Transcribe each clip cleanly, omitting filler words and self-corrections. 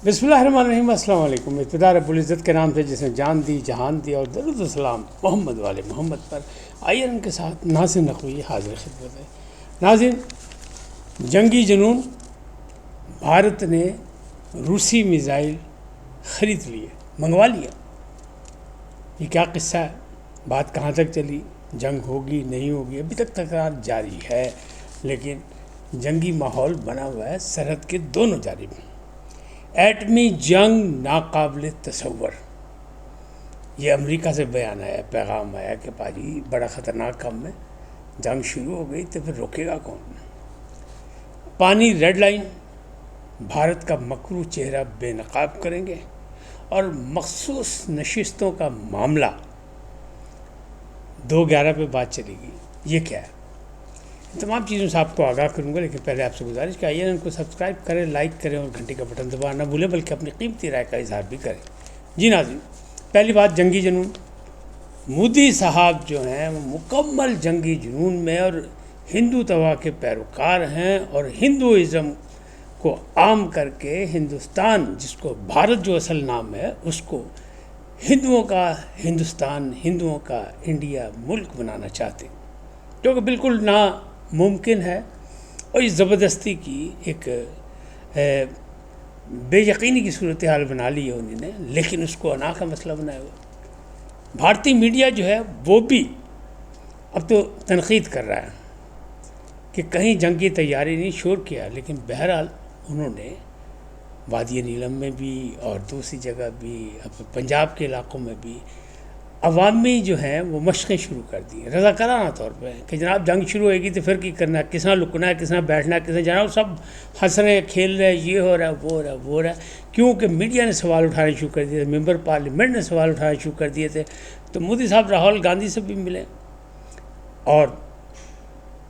بسم اللہ الرحمن الرحیم۔ السلام علیکم۔ ابتدا رب العزت کے نام سے جس نے جان دی جہان دی، اور درود و سلام محمد والے محمد پر۔ آئیے ان کے ساتھ ناظرین نقوی حاضر خدمت ہے۔ ناظرین، جنگی جنون، بھارت نے روسی میزائل خرید لیے، منگوا لیا۔ یہ کیا قصہ ہے؟ بات کہاں تک چلی؟ جنگ ہوگی نہیں ہوگی؟ ابھی تک تکرار جاری ہے، لیکن جنگی ماحول بنا ہوا ہے سرحد کے دونوں جانب۔ ایٹمی جنگ ناقابل تصور، یہ امریکہ سے بیان آیا، پیغام آیا کہ پاجی بڑا خطرناک کام ہے، جنگ شروع ہو گئی تو پھر روکے گا کون؟ پانی ریڈ لائن، بھارت کا مکروہ چہرہ بے نقاب کریں گے، اور مخصوص نشستوں کا معاملہ 2/11 پہ بات چلے گی۔ یہ کیا ہے؟ تمام چیزوں سے آپ کو آگاہ کروں گا، لیکن پہلے آپ سے گزارش کہ آئیے ان کو سبسکرائب کریں، لائک کریں اور گھنٹی کا بٹن دبانا نہ بھولیں، بلکہ اپنی قیمتی رائے کا اظہار بھی کریں۔ جی ناظرین، پہلی بات جنگی جنون۔ مودی صاحب جو ہیں وہ مکمل جنگی جنون میں اور ہندوتوا کے پیروکار ہیں، اور ہندوازم کو عام کر کے ہندوستان، جس کو بھارت جو اصل نام ہے، اس کو ہندوؤں کا ہندوستان، ہندوؤں کا انڈیا ملک بنانا چاہتے ہیں، جو کہ بالکل ناممکن ہے، اور اس زبردستی کی ایک بے یقینی کی صورتحال بنا لی ہے انہوں نے، لیکن اس کو انا کا مسئلہ بنایا ہوا۔ بھارتی میڈیا جو ہے وہ بھی اب تو تنقید کر رہا ہے کہ کہیں جنگ کی تیاری نہیں، شور کیا، لیکن بہرحال انہوں نے وادی نیلم میں بھی اور دوسری جگہ بھی، اب پنجاب کے علاقوں میں بھی عوامی جو ہیں وہ مشقیں شروع کر دی ہیں رضاکارانہ طور پہ، کہ جناب جنگ شروع ہوئے گی تو پھر کی کرنا ہے، کس طرح لکنا ہے، کس طرح بیٹھنا ہے، کس طرح جناب سب ہنس رہے ہیں، کھیل رہے ہیں، یہ ہو رہا ہے، وہ ہو رہا ہے، وہ ہو رہا ہے، کیونکہ میڈیا نے سوال اٹھانے شروع کر دیے تھے، ممبر پارلیمنٹ نے سوال اٹھانے شروع کر دیے تھے۔ تو مودی صاحب راہل گاندھی سے بھی ملے، اور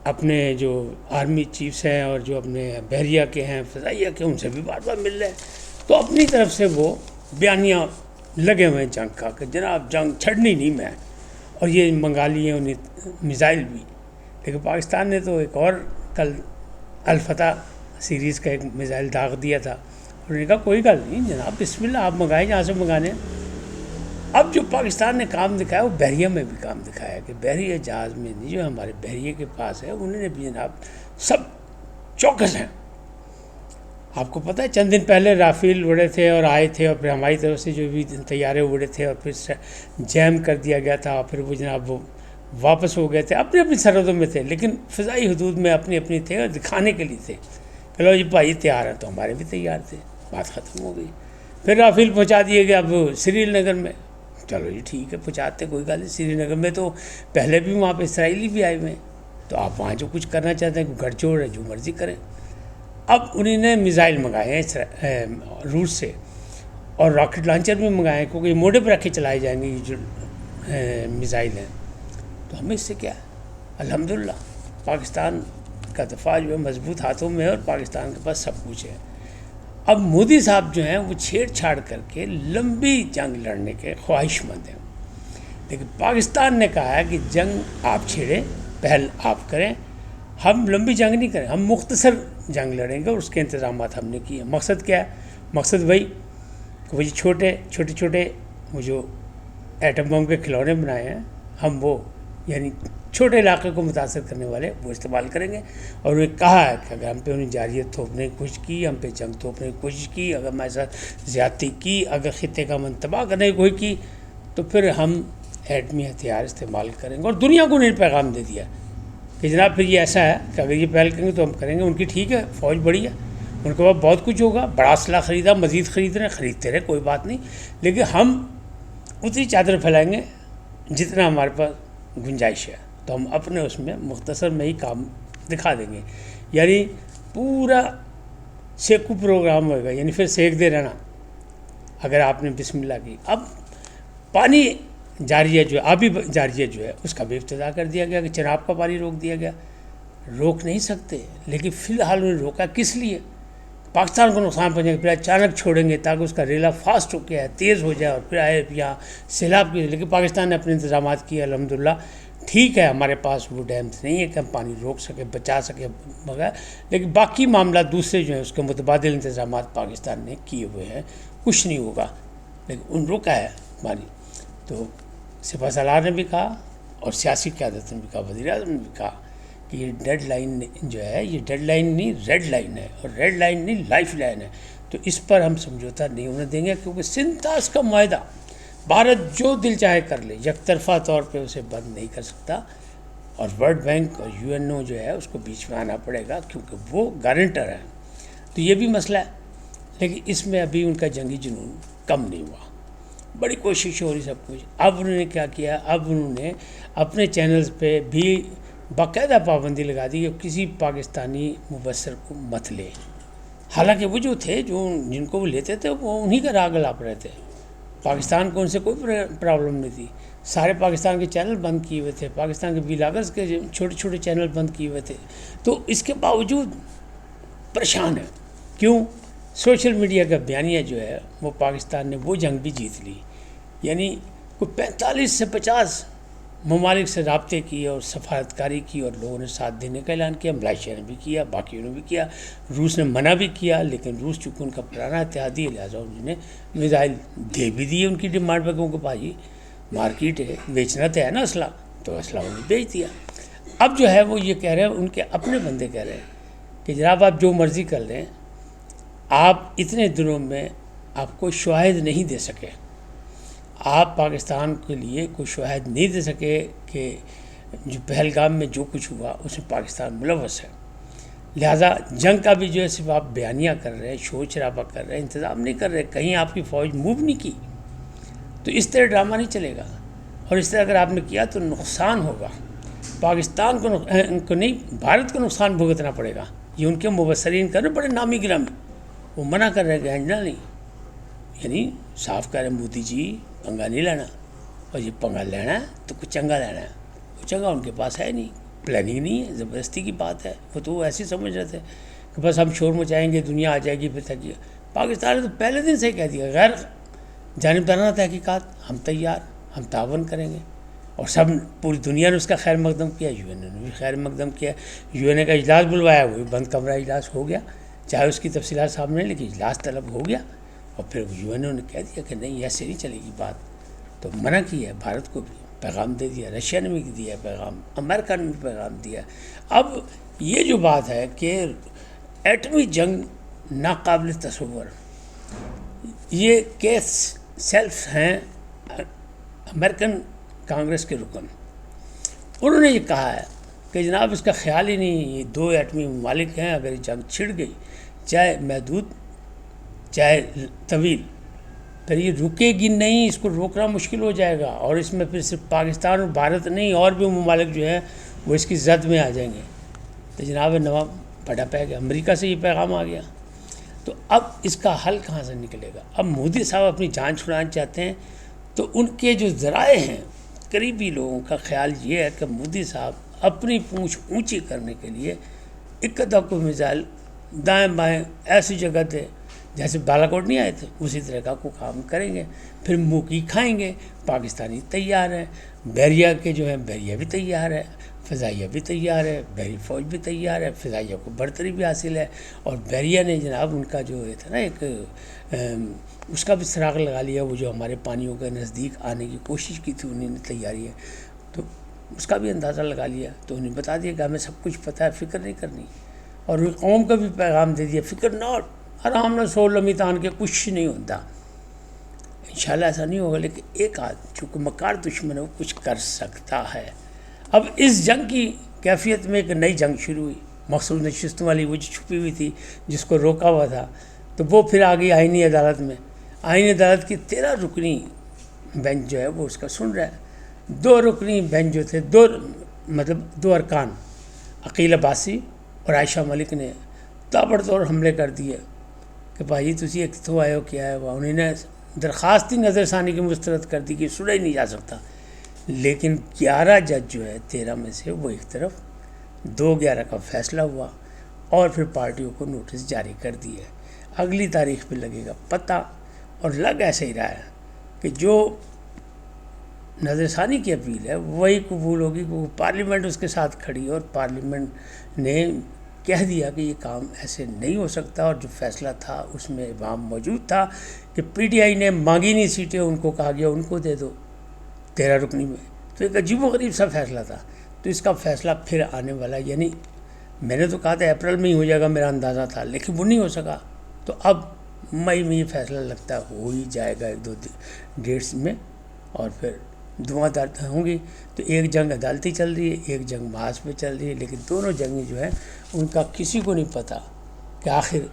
اپنے جو آرمی چیفس ہیں اور جو اپنے بحریہ کے ہیں، فضائیہ کے، ان سے بھی بار بار مل رہے ہیں۔ تو اپنی طرف سے وہ بیانیہ لگے ہوئے ہیں جنگ کا، کہ جناب جنگ چھڑنی نہیں میں، اور یہ منگا لیے انہیں میزائل بھی۔ لیکن پاکستان نے تو ایک اور کل الفتح سیریز کا ایک میزائل داغ دیا تھا، انہوں نے کہا کوئی گل نہیں جناب، بسم اللہ، آپ منگائیں جہاں سے منگانے۔ اب جو پاکستان نے کام دکھایا وہ بحریہ میں بھی کام دکھایا، کہ بحریہ جہاز میں جو ہمارے بحریے کے پاس ہے، انہوں نے بھی جناب سب چوکس ہیں۔ آپ کو پتہ ہے چند دن پہلے رافیل اڑے تھے اور آئے تھے، اور پھر ہماری طرف سے جو بھی طیارے اڑے تھے اور پھر جیم کر دیا گیا تھا، اور پھر وہ جناب وہ واپس ہو گئے تھے، اپنی اپنی سرحدوں میں تھے، لیکن فضائی حدود میں اپنی اپنی تھے، اور دکھانے کے لیے تھے کہ لو جی بھائی تیار ہیں، تو ہمارے بھی تیار تھے، بات ختم ہو گئی۔ پھر رافیل پہنچا دیے گئے اب سری نگر میں، چلو جی ٹھیک ہے پہنچاتے، کوئی گل نہیں۔ سری نگر میں تو پہلے بھی وہاں پہ اسرائیلی بھی آئے ہوئے ہیں، تو آپ وہاں جو کچھ کرنا چاہتے ہیں، کوئی گھڑ چوڑ ہے، جو مرضی کریں۔ اب انہوں نے میزائل منگائے ہیں روس سے، اور راکٹ لانچر بھی منگائے ہیں، کیونکہ یہ موڈے پہ رکھے چلائے جائیں گے یہ جو میزائل ہیں۔ تو ہمیں اس سے کیا ہے؟ الحمدللہ پاکستان کا دفاع جو ہے مضبوط ہاتھوں میں ہے، اور پاکستان کے پاس سب کچھ ہے۔ اب مودی صاحب جو ہیں وہ چھیڑ چھاڑ کر کے لمبی جنگ لڑنے کے خواہش مند ہیں، لیکن پاکستان نے کہا ہے کہ جنگ آپ چھیڑیں، پہل آپ کریں، ہم لمبی جنگ نہیں کریں، ہم مختصر جنگ لڑیں گے، اور اس کے انتظامات ہم نے کیے۔ مقصد کیا ہے؟ مقصد وہی کہ وہ چھوٹے وہ جو ایٹم بم کے کھلونے بنائے ہیں، ہم وہ یعنی چھوٹے علاقے کو متاثر کرنے والے وہ استعمال کریں گے، اور انہیں کہا ہے کہ اگر ہم پہ انہیں جارحیت تھوپنے کی کوشش کی، ہم پہ جنگ تھوپنے کی کوشش کی، اگر ہمارے ساتھ زیادتی کی، اگر خطے کا امن تباہ کرنے کی کوشش کی، تو پھر ہم ایٹمی ہتھیار استعمال کریں گے۔ اور دنیا کو انہیں پیغام دے دیا کہ جناب پھر یہ ایسا ہے کہ اگر یہ پہل کریں گے تو ہم کریں گے۔ ان کی ٹھیک ہے، فوج بڑی ہے، ان کے پاس بہت کچھ ہوگا، بڑا اسلحہ خریدا، مزید خریدتے رہے، کوئی بات نہیں، لیکن ہم اتنی چادر پھیلائیں گے جتنا ہمارے پاس گنجائش ہے، تو ہم اپنے اس میں مختصر میں ہی کام دکھا دیں گے۔ یعنی پورا سیکو پروگرام ہوئے گا، یعنی پھر سیک دے رہنا اگر آپ نے بسم اللہ کی۔ اب پانی جاریہ جو ہے، آبی جاریہ جو ہے، اس کا بھی افتتاح کر دیا گیا کہ چناب کا پانی روک دیا گیا۔ روک نہیں سکتے، لیکن فی الحال انہیں روکا کس لیے؟ پاکستان کو نقصان پہنچے گا، پھر اچانک چھوڑیں گے تاکہ اس کا ریلا فاسٹ ہو کے تیز ہو جائے، اور پھر آئے یہاں سیلاب کی۔ لیکن پاکستان نے اپنے انتظامات کیے الحمدللہ، ٹھیک ہے ہمارے پاس وہ ڈیمز نہیں ہے کہ ہم پانی روک سکیں بچا سکیں بغیر، لیکن باقی معاملات دوسرے جو ہیں اس کے متبادل انتظامات پاکستان نے کیے ہوئے ہیں، کچھ نہیں ہوگا، لیکن ان روکا ہے پانی۔ تو سپہ سالار نے بھی کہا اور سیاسی قیادت نے بھی کہا، وزیر اعظم نے بھی کہا کہ یہ ڈیڈ لائن جو ہے یہ ڈیڈ لائن نہیں ریڈ لائن ہے، اور ریڈ لائن نہیں لائف لائن ہے، تو اس پر ہم سمجھوتا نہیں ہونے دیں گے، کیونکہ سنتاس کا معاہدہ بھارت جو دل چاہے کر لے، یک طرفہ طور پہ اسے بند نہیں کر سکتا، اور ورلڈ بینک اور یو این او جو ہے اس کو بیچ میں آنا پڑے گا کیونکہ وہ گارنٹر ہے۔ تو یہ بھی مسئلہ ہے، لیکن اس میں ابھی ان کا جنگی جنون کم نہیں ہوا، بڑی کوشش ہو رہی سب کچھ۔ اب انہوں نے کیا کیا، اب انہوں نے اپنے چینلز پہ بھی باقاعدہ پابندی لگا دی کہ کسی پاکستانی مبصر کو مت لے، حالانکہ وہ جو تھے جن کو وہ لیتے تھے وہ انہی کا راگ الاپ رہے تھے، پاکستان کو ان سے کوئی پرابلم نہیں تھی، سارے پاکستان کے چینل بند کیے ہوئے تھے، پاکستان کے ولاگرز کے چھوٹے چھوٹے چینل بند کیے ہوئے تھے، تو اس کے باوجود پریشان ہے۔ کیوں؟ سوشل میڈیا کا بیانیہ جو ہے وہ پاکستان نے وہ جنگ بھی جیت لی، یعنی کوئی 45 سے 50 ممالک سے رابطے کیے اور سفارتکاری کی، اور لوگوں نے ساتھ دینے کا اعلان کیا، ملائیشیا نے بھی کیا، باقیوں نے بھی کیا، روس نے منع بھی کیا، لیکن روس چونکہ ان کا پرانا اتحادی ہے لہٰذا انہوں نے میزائل دے بھی دیے ان کی ڈیمانڈ پہ، کیونکہ بھائی مارکیٹ ہے، بیچنا تو ہے نا اسلحہ، تو اسلحہ انہوں نے بیچ دیا۔ اب جو ہے وہ یہ کہہ رہے ہیں، ان کے اپنے بندے کہہ رہے ہیں کہ جناب آپ جو مرضی کر لیں، آپ اتنے دنوں میں آپ کو شواہد نہیں دے سکے، آپ پاکستان کے لیے کوئی شواہد نہیں دے سکے کہ جو پہلگام میں جو کچھ ہوا اس میں پاکستان ملوث ہے، لہٰذا جنگ کا بھی جو ہے صرف آپ بیانیہ کر رہے ہیں، شور شرابہ کر رہے ہیں، انتظام نہیں کر رہے، کہیں آپ کی فوج موو نہیں کی، تو اس طرح ڈرامہ نہیں چلے گا، اور اس طرح اگر آپ نے کیا تو نقصان ہوگا، پاکستان کو نہیں بھارت کو نقصان بھگتنا پڑے گا۔ یہ ان کے مبصرین کر رہے بڑے نامی گرامی، وہ منع کر رہے کہ ہنجنا نہیں، یعنی صاف کہہ رہے مودی جی پنگا نہیں لینا، اور یہ پنگا لینا ہے تو کچھ چنگا لینا ہے، وہ چنگا ان کے پاس ہے نہیں، پلاننگ نہیں ہے، زبردستی کی بات ہے، وہ تو ایسے سمجھ رہے تھے کہ بس ہم شور مچائیں گے دنیا آ جائے گی پھر تک۔ پاکستان نے تو پہلے دن سے ہی کہہ دیا غیر جانبدارانہ تحقیقات ہم تیار، ہم تعاون کریں گے، اور سب پوری دنیا نے اس کا خیر مقدم کیا، یو این اے نے بھی خیر مقدم کیا، یو این اے کا اجلاس بلوایا، وہ بھی بند کمرہ اجلاس ہو گیا، چاہے اس کی تفصیلات سامنے لیکن اجلاس طلب ہو گیا، اور پھر یو این اے نے کہہ دیا کہ نہیں ایسے نہیں چلے گی بات، تو منع کیا ہے، بھارت کو بھی پیغام دے دیا، رشیا نے بھی دیا پیغام، امریکہ نے بھی پیغام دیا۔ اب یہ جو بات ہے کہ ایٹمی جنگ ناقابل تصور، یہ کیس سیلف ہیں امریکن کانگریس کے رکن، انہوں نے یہ کہا ہے کہ جناب اس کا خیال ہی نہیں، یہ دو ایٹمی ممالک ہیں، اگر یہ جنگ چھڑ گئی چاہے محدود چاہے طویل، پھر یہ رکے گی نہیں، اس کو روکنا مشکل ہو جائے گا، اور اس میں پھر صرف پاکستان اور بھارت نہیں اور بھی ممالک جو ہیں وہ اس کی زد میں آ جائیں گے، تو جناب نواب پھٹا پہ گیا، امریکہ سے یہ پیغام آ گیا، تو اب اس کا حل کہاں سے نکلے گا؟ اب مودی صاحب اپنی جان چھڑانا چاہتے ہیں، تو ان کے جو ذرائع ہیں قریبی لوگوں کا خیال یہ ہے کہ مودی صاحب اپنی پونچھ اونچی کرنے کے لیے اکدا کو میزائل دائیں بائیں ایسی جگہ دے جیسے بالا کوٹ نہیں آئے تھے، اسی طرح کا کو کام کریں گے، پھر موکی کھائیں گے۔ پاکستانی تیار ہیں، بحریہ کے جو ہیں بحریہ بھی تیار ہے، فضائیہ بھی تیار ہے، بحری فوج بھی تیار ہے، فضائیہ کو برتری بھی حاصل ہے، اور بحریہ نے جناب ان کا جو تھا نا ایک اس کا بھی سراغ لگا لیا، وہ جو ہمارے پانیوں کے نزدیک آنے کی کوشش کی تھی انہوں نے تیاری ہے، تو اس کا بھی اندازہ لگا لیا، تو انہیں بتا دیا کہ ہمیں سب کچھ پتہ ہے، فکر نہیں کرنی، اور قوم کا بھی پیغام دے دیا فکر ناٹ، آرام نہ سو لمی تان کے کچھ نہیں ہوتا، انشاءاللہ ایسا نہیں ہوگا، لیکن ایک آدھ چونکہ مکار دشمن ہے وہ کچھ کر سکتا ہے۔ اب اس جنگ کی کیفیت میں ایک نئی جنگ شروع ہوئی، مخصوص نشستوں والی، وہ جو چھپی ہوئی تھی جس کو روکا ہوا تھا، تو وہ پھر آ گئی آئینی عدالت میں، آئینی عدالت کی 13 رکنی بینچ جو ہے وہ اس کا سن رہا ہے، 2 رکنی بینچ جو تھے، 2 ارکان عقیل عباسی اور عائشہ ملک نے تابڑ توڑ حملے کر دیے کہ بھائی تسی ایک تو آئے ہو کیا ہے، وہ انہوں نے درخواست ہی نظر ثانی کی مسترد کر دی کہ سنا ہی نہیں جا سکتا، لیکن 11 جج جو ہے 13 میں سے وہ ایک طرف، 2-11 کا فیصلہ ہوا، اور پھر پارٹیوں کو نوٹس جاری کر دیے، اگلی تاریخ پہ لگے گا پتہ، اور لگ ایسے ہی رہا ہے کہ جو نظر ثانی کی اپیل ہے وہی قبول ہوگی کہ پارلیمنٹ اس کے ساتھ کھڑی ہے اور پارلیمنٹ نے کہہ دیا کہ یہ کام ایسے نہیں ہو سکتا، اور جو فیصلہ تھا اس میں عوام موجود تھا کہ پی ٹی آئی نے مانگی نہیں سیٹیں، ان کو کہا گیا ان کو دے دو 13 رکنی میں، تو ایک عجیب و غریب سا فیصلہ تھا۔ تو اس کا فیصلہ پھر آنے والا، یعنی میں نے تو کہا تھا اپریل میں ہی ہو جائے گا، میرا اندازہ تھا، لیکن وہ نہیں ہو سکا، تو اب مئی میں یہ فیصلہ لگتا ہے ہو ہی جائے گا 1-2 ڈیٹس میں، اور پھر دعا ہوں گی۔ تو ایک جنگ عدالتی چل رہی ہے، ایک جنگ محاذ پہ چل رہی ہے، لیکن دونوں جنگیں جو ہیں ان کا کسی کو نہیں پتہ کہ آخر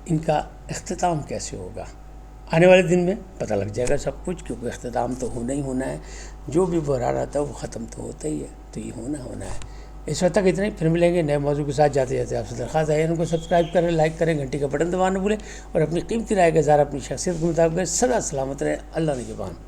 ان کا اختتام کیسے ہوگا۔ آنے والے دن میں پتہ لگ جائے گا سب کچھ، کیونکہ اختتام تو ہونا ہی ہونا ہے، جو بھی بحران آتا ہے وہ ختم تو ہوتا ہی ہے، تو یہ ہونا ہے۔ اس وقت تک اتنا ہی، پھر ملیں گے نئے موضوع کے ساتھ۔ جاتے جاتے آپ سے درخواست ہے ان کو سبسکرائب کریں، لائک کریں، گھنٹی کا بٹن دبانا نہ بھولیں، اور اپنی قیمتی رائے کا اظہار اپنی شخصیت کے مطابق سدا سلامت رہے۔ اللہ نگہبان۔